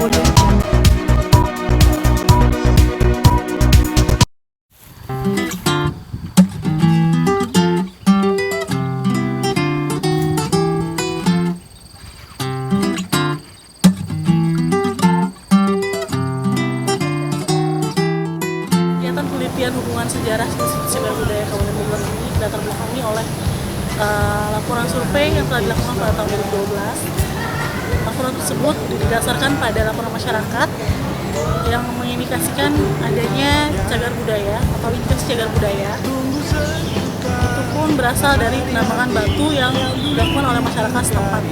Penelitian hubungan sejarah institusi cagar budaya Kabupaten Bogor ini dilatar belakangi oleh laporan survei yang telah dilakukan pada tahun 2012. Laporan tersebut didasarkan pada laporan masyarakat yang mengindikasikan adanya cagar budaya atau indikasi cagar budaya. Itu pun berasal dari penambangan batu yang dilakukan oleh masyarakat setempat.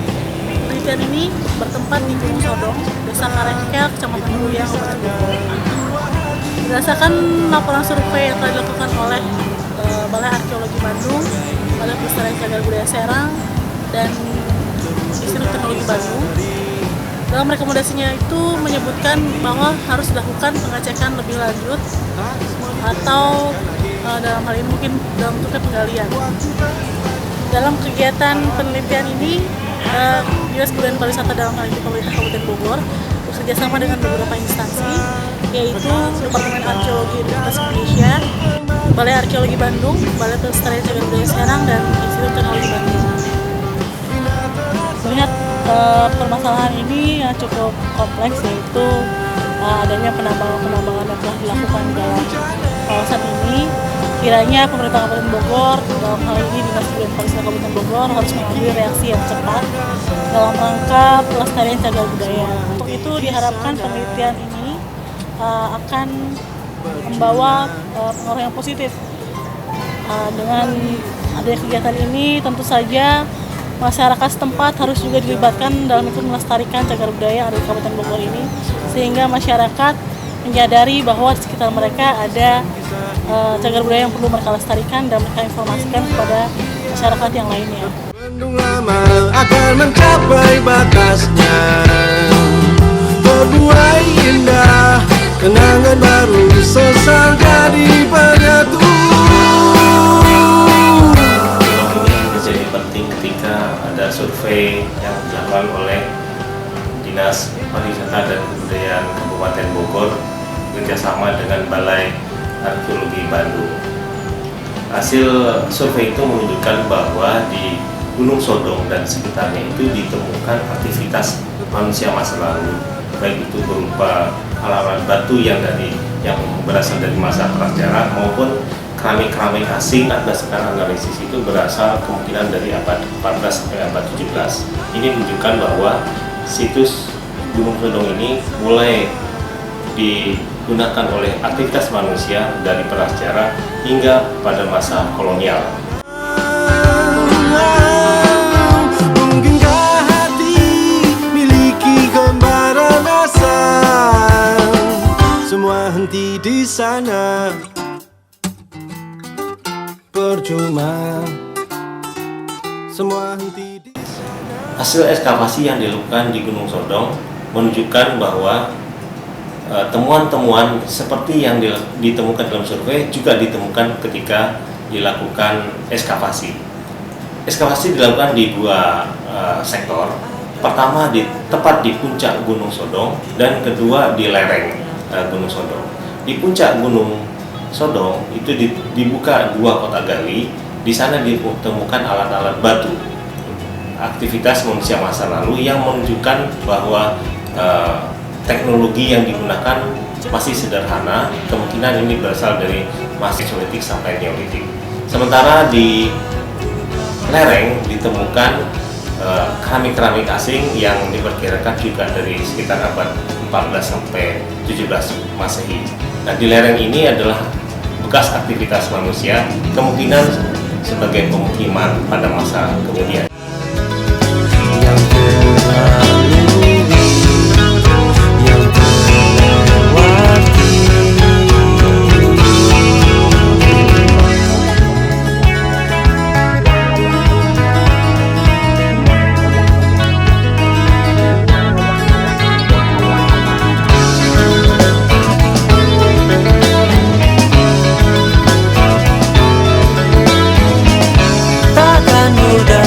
Penelitian ini bertempat di Gunung Sodong, Desa Karengkel, Kecamatan Ruyang, Kabupaten Bogor. Berdasarkan laporan survei yang telah dilakukan oleh Balai Arkeologi Bandung, Balai Pelestarian Cagar Budaya Serang, dan Institut Teknologi Bandung, dalam rekomendasinya itu menyebutkan bahwa harus dilakukan pengecekan lebih lanjut atau dalam hal ini mungkin dalam bentuknya penggalian. Dalam kegiatan penelitian ini, Dinas Kebudayaan Pariwisata dalam hal ini pemerintah Kabupaten Bogor bekerjasama dengan beberapa instansi, yaitu Departemen Arkeologi Universitas Indonesia, Balai Arkeologi Bandung, Balai Pelestarian Cagar Budaya Serang, dan Institut Teknologi Bandung. Melihat permasalahan ini yang cukup kompleks, yaitu adanya penambangan yang telah dilakukan dalam kawasan ini, kiranya pemerintah Kabupaten Bogor, dalam hal ini Dinas Kebudayaan Pariwisata Kabupaten Bogor, harus mengambil reaksi yang cepat dalam rangka pelestarian cagar budaya. Untuk itu diharapkan penelitian ini akan membawa pengaruh yang positif. Dengan adanya kegiatan ini, tentu saja masyarakat setempat harus juga dilibatkan dalam ikut melestarikan cagar budaya yang ada di Kabupaten Bogor ini, sehingga masyarakat menyadari bahwa di sekitar mereka ada cagar budaya yang perlu mereka lestarikan dan mereka informasikan kepada masyarakat yang lainnya. Bandung lama akan mencapai batasnya, berbuai indah, kenangan baru sesal jadi penyatu. Ini menjadi penting ketika ada survei yang dilakukan oleh Dinas Pariwisata dan Kebudayaan Kabupaten Bogor bekerjasama dengan Balai Arkeologi Bandung. Hasil survei itu menunjukkan bahwa di Gunung Sodong dan sekitarnya itu ditemukan aktivitas manusia masa lalu, baik itu berupa halaman batu yang berasal dari masa prasejarah maupun keramik-keramik asing. Berdasarkan analisis itu berasal kemungkinan dari abad 14 sampai abad 17. Ini menunjukkan bahwa situs Gunung Sodong ini mulai digunakan oleh aktivitas manusia dari prasejarah hingga pada masa kolonial. Mungkinkah hati miliki gambaran asal, semua henti di sana, percuma, semua henti di sana. Hasil ekskavasi yang dilakukan di Gunung Sodong menunjukkan bahwa temuan-temuan seperti yang ditemukan dalam survei juga ditemukan ketika dilakukan ekskavasi. Ekskavasi dilakukan di dua sektor. Pertama tepat di puncak Gunung Sodong dan kedua di lereng Gunung Sodong. Di puncak Gunung Sodong itu dibuka dua kotak gali. Di sana ditemukan alat-alat batu, aktivitas manusia masa lalu yang menunjukkan bahwa teknologi yang digunakan masih sederhana, kemungkinan ini berasal dari Mesozoik sampai Neolitik. Sementara di lereng ditemukan keramik-keramik asing yang diperkirakan juga dari sekitar abad 14 sampai 17 Masehi. Nah, di lereng ini adalah bekas aktivitas manusia, kemungkinan sebagai pemukiman pada masa kemudian. Takkan mudah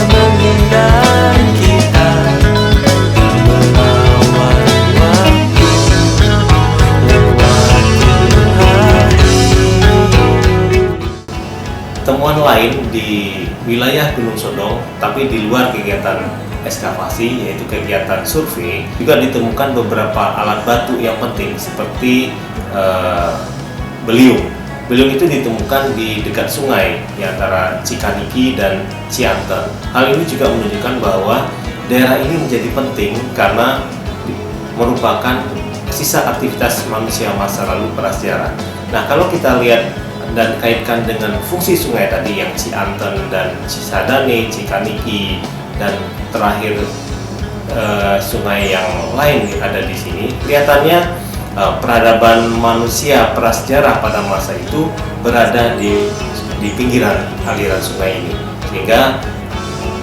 lain di wilayah Gunung Sodong, tapi di luar kegiatan ekskavasi, yaitu kegiatan survei, juga ditemukan beberapa alat batu yang penting seperti beliung. Beliung itu ditemukan di dekat sungai di antara Cikaniki dan Cianten. Hal ini juga menunjukkan bahwa daerah ini menjadi penting karena merupakan sisa aktivitas manusia masa lalu prasejarah. Nah, kalau kita lihat dan kaitkan dengan fungsi sungai tadi yang Cianten dan Cisadane, Cikaniki, dan terakhir sungai yang lain ada di sini, kelihatannya peradaban manusia prasejarah pada masa itu berada di pinggiran aliran sungai ini, sehingga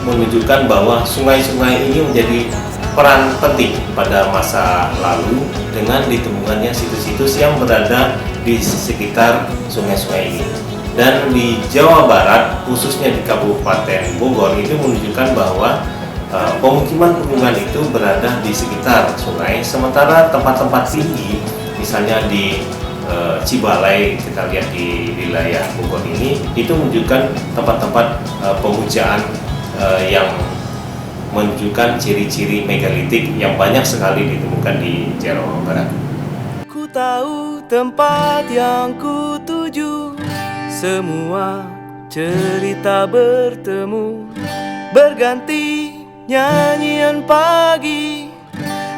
menunjukkan bahwa sungai-sungai ini menjadi peran penting pada masa lalu dengan ditemukannya situs-situs yang berada di sekitar sungai-sungai ini. Dan di Jawa Barat, khususnya di Kabupaten Bogor, itu menunjukkan bahwa pemukiman itu berada di sekitar sungai, sementara tempat-tempat tinggi, misalnya di Cibalai, kita lihat di wilayah Bogor ini, itu menunjukkan tempat-tempat pemujaan yang menunjukkan ciri-ciri megalitik yang banyak sekali ditemukan di Jawa Barat. Ku tahu tempat yang ku tuju, semua cerita bertemu, berganti nyanyian pagi,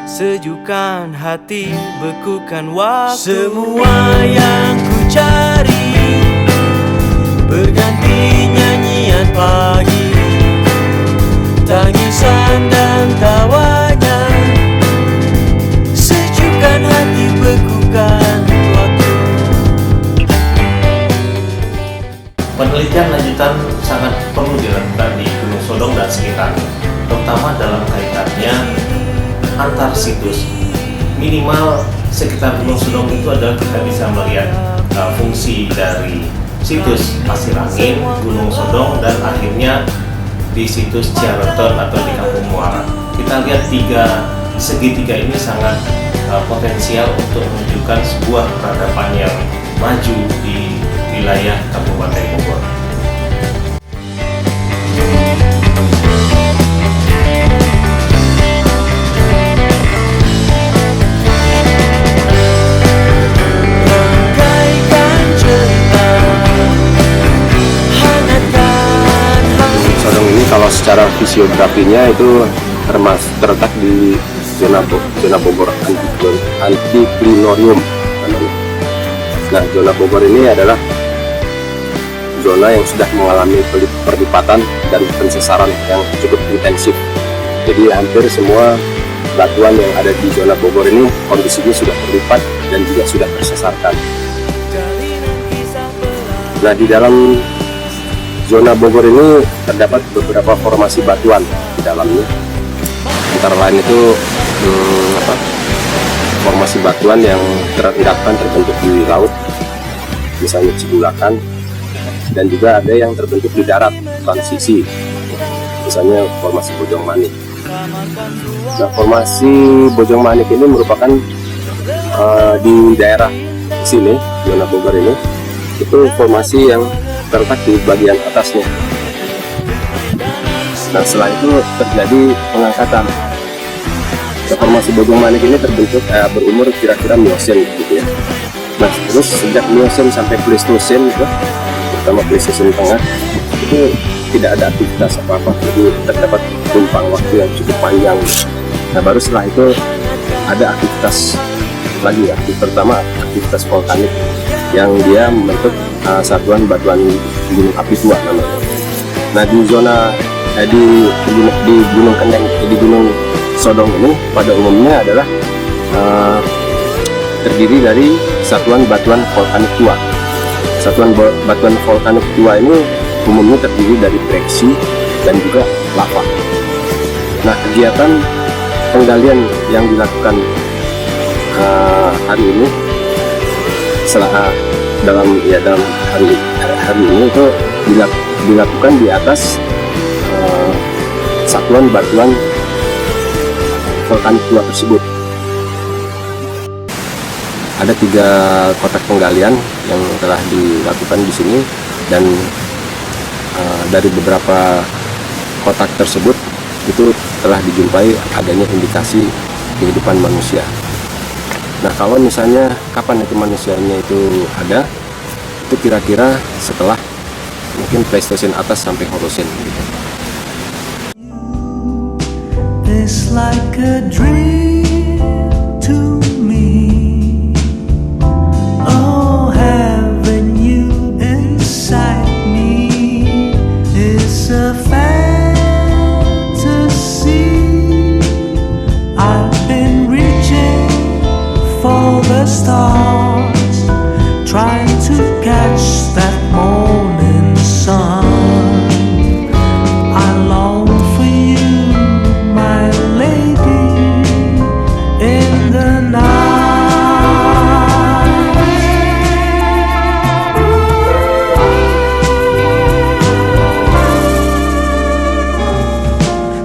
sejukan hati, bekukan waktu. Semua yang ku cari, berganti nyanyian pagi, tangisan dan tawanya, sejukan hati, bekukan waktu. Penelitian lanjutan sangat perlu dilakukan di Gunung Sodong dan sekitarnya, terutama dalam kaitannya antar situs. Minimal sekitar Gunung Sodong itu adalah kita bisa melihat fungsi dari situs Pasir Angin, Gunung Sodong, dan akhirnya di situs Ciareton atau di Kampung Muara. Kita lihat segitiga ini sangat potensial untuk menunjukkan sebuah peradaban yang maju di wilayah Kabupaten Bogor. Kalau secara fisiografinya itu terletak di zona Bogor Anticlinorium. Nah, zona Bogor ini adalah zona yang sudah mengalami perlipatan dan pensesaran yang cukup intensif. Jadi hampir semua batuan yang ada di zona Bogor ini kondisinya sudah terlipat dan juga sudah tersesarkan. Nah, di dalam zona Bogor ini terdapat beberapa formasi batuan di dalamnya. Antara lain itu formasi batuan yang terendapkan terbentuk di laut, misalnya Cibulakan, dan juga ada yang terbentuk di darat, transisi, misalnya formasi Bojong Manik. Nah, formasi Bojong Manik ini merupakan di daerah sini, zona Bogor ini, itu formasi yang terletak di bagian atasnya. Nah, setelah itu terjadi pengangkatan. Formasi Bojong Manik ini terbentuk berumur kira-kira Miocene gitu ya. Nah, terus sejak Miocene sampai Pleistocene itu, terutama Pleistocene tengah, itu tidak ada aktivitas apa-apa. Jadi terdapat tumpang waktu yang cukup panjang. Nah, baru setelah itu ada aktivitas lagi, terutama aktivitas vulkanik yang dia membentuk satuan batuan gunung api tua namanya. Nah, di zona di Gunung Kendeng, di Gunung Sodong ini pada umumnya adalah terdiri dari satuan batuan vulkanik tua. Satuan batuan vulkanik tua ini umumnya terdiri dari breksi dan juga lava. Nah, kegiatan penggalian yang dilakukan hari ini dalam hari ini itu dilakukan di atas satuan batuan vulkanik tua tersebut. Ada 3 kotak penggalian yang telah dilakukan di sini, dan dari beberapa kotak tersebut itu telah dijumpai adanya indikasi kehidupan manusia. Nah, kalau misalnya kapan itu manusianya itu ada, itu kira-kira setelah mungkin Pleistosen atas sampai Holosen gitu. It's like a dream to me. Oh, having you inside me is a fantasy. I've been reaching for the stars, trying to catch that morning sun. I long for you, my lady, in the night.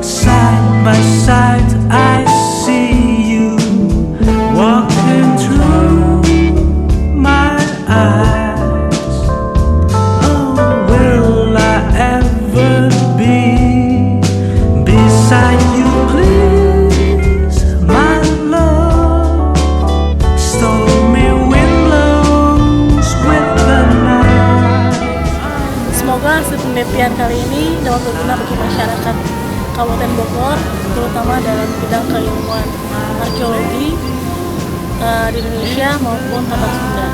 Side by side I see you walking through my eyes. Oh, will I ever be beside you, please, my love? Stormy wind blows with the night. Semoga hasil penelitian kali ini dapat berguna bagi masyarakat Kabupaten Bogor, terutama dalam bidang keilmuan arkeologi di Indonesia maupun Tatar Sunda.